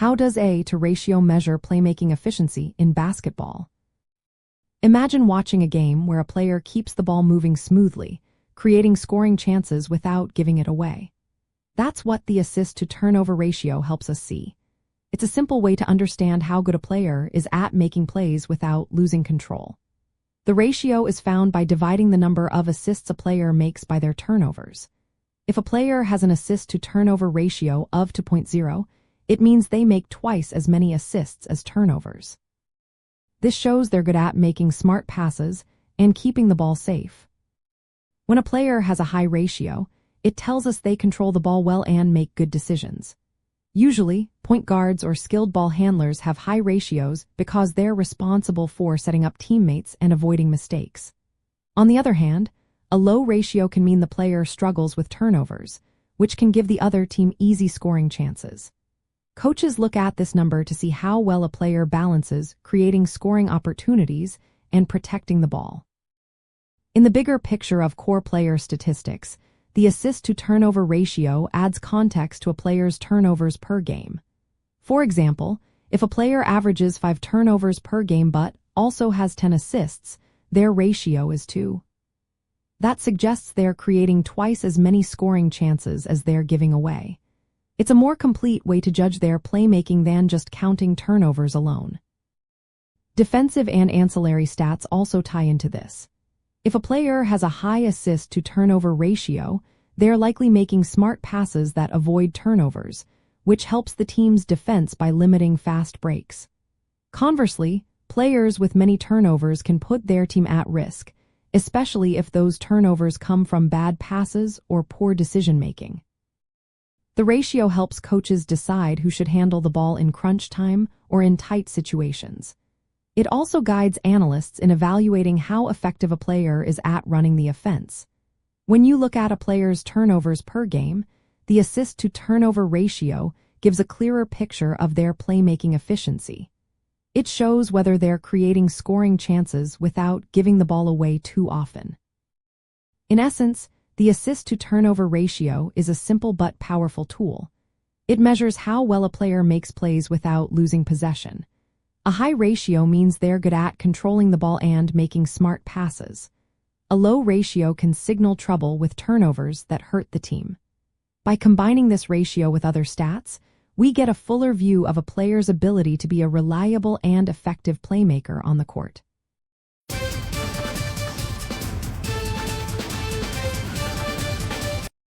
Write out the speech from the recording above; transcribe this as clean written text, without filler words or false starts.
How does A to ratio measure playmaking efficiency in basketball? Imagine watching a game where a player keeps the ball moving smoothly, creating scoring chances without giving it away. That's what the assist-to-turnover ratio helps us see. It's a simple way to understand how good a player is at making plays without losing control. The ratio is found by dividing the number of assists a player makes by their turnovers. If a player has an assist-to-turnover ratio of 2.0, it means they make twice as many assists as turnovers. This shows they're good at making smart passes and keeping the ball safe. When a player has a high ratio, it tells us they control the ball well and make good decisions. Usually, point guards or skilled ball handlers have high ratios because they're responsible for setting up teammates and avoiding mistakes. On the other hand, a low ratio can mean the player struggles with turnovers, which can give the other team easy scoring chances. Coaches look at this number to see how well a player balances creating scoring opportunities and protecting the ball. In the bigger picture of core player statistics, the assist-to-turnover ratio adds context to a player's turnovers per game. For example, if a player averages 5 turnovers per game but also has 10 assists, their ratio is 2. That suggests they're creating twice as many scoring chances as they're giving away. It's a more complete way to judge their playmaking than just counting turnovers alone. Defensive and ancillary stats also tie into this. If a player has a high assist-to-turnover ratio, they're likely making smart passes that avoid turnovers, which helps the team's defense by limiting fast breaks. Conversely, players with many turnovers can put their team at risk, especially if those turnovers come from bad passes or poor decision-making. The ratio helps coaches decide who should handle the ball in crunch time or in tight situations. It also guides analysts in evaluating how effective a player is at running the offense. When you look at a player's turnovers per game, the assist-to-turnover ratio gives a clearer picture of their playmaking efficiency. It shows whether they're creating scoring chances without giving the ball away too often. In essence, the assist-to-turnover ratio is a simple but powerful tool. It measures how well a player makes plays without losing possession. A high ratio means they're good at controlling the ball and making smart passes. A low ratio can signal trouble with turnovers that hurt the team. By combining this ratio with other stats, we get a fuller view of a player's ability to be a reliable and effective playmaker on the court.